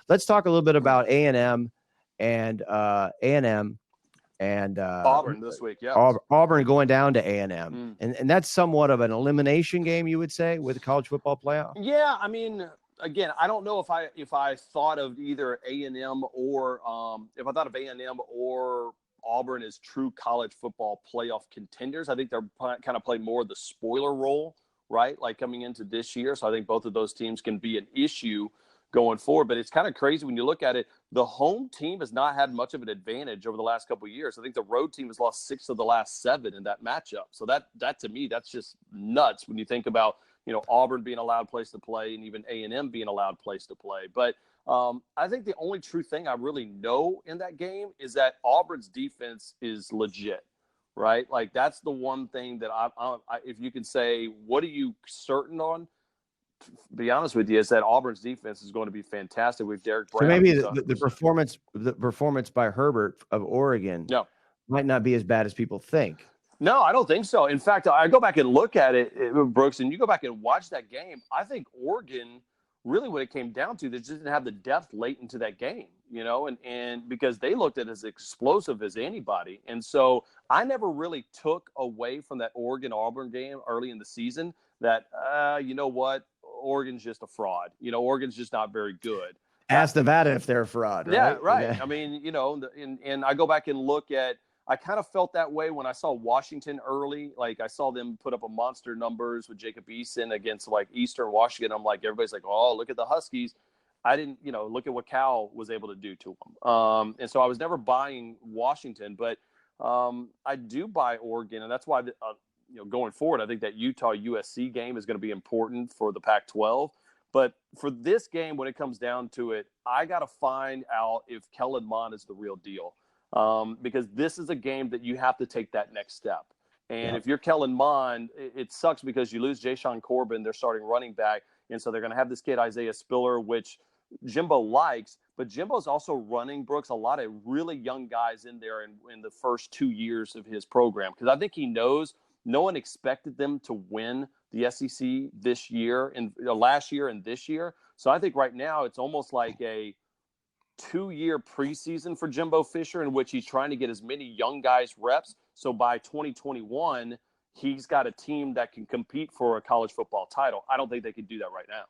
let's talk a little bit about A&M and A&M and Auburn this week. Yeah. Auburn going down to A&M. And that's somewhat of an elimination game, you would say, with the college football playoff. Yeah. I mean, again, I don't know if I thought of either A&M or if I thought of A&M or Auburn as true college football playoff contenders. I think they're kind of play more of the spoiler role, right? Like coming into this year. So I think both of those teams can be an issue going forward. But it's kind of crazy when you look at it. The home team has not had much of an advantage over the last couple of years. I think the road team has lost 6 of the last 7 in that matchup. So that to me, that's just nuts when you think about, Auburn being a loud place to play and even A&M being a loud place to play. But I think the only true thing I really know in that game is that Auburn's defense is legit, right? Like that's the one thing that I if you can say, what are you certain on? To be honest with you, is that Auburn's defense is going to be fantastic with Derek Brown. So maybe the performance by Herbert of Oregon might not be as bad as people think. No, I don't think so. In fact, I go back and look at it, Brooks, and you go back and watch that game. I think Oregon, really what it came down to, they just didn't have the depth late into that game, and because they looked at it as explosive as anybody. And so I never really took away from that Oregon-Auburn game early in the season that, you know what, Oregon's just a fraud. Oregon's just not very good. Ask Nevada if they're a fraud, right? Yeah, right. Yeah. I mean, and I go back and look at, I kind of felt that way when I saw Washington early. Like I saw them put up a monster numbers with Jacob Eason against like Eastern Washington. I'm like, everybody's like, oh, look at the Huskies. I didn't, look at what Cal was able to do to them. And so I was never buying Washington, but I do buy Oregon. And that's why, going forward, I think that Utah-USC game is going to be important for the Pac-12. But for this game, when it comes down to it, I got to find out if Kellen Mond is the real deal. Because this is a game that you have to take that next step. And if you're Kellen Mond, it sucks because you lose Jayshon Corbin, their starting running back. And so they're going to have this kid, Isaiah Spiller, which Jimbo likes. But Jimbo's also running, Brooks, a lot of really young guys in there in the first 2 years of his program. Because I think he knows no one expected them to win the SEC this year and last year and this year. So I think right now it's almost like a 2-year preseason for Jimbo Fisher in which he's trying to get as many young guys reps. So by 2021, he's got a team that can compete for a college football title. I don't think they could do that right now.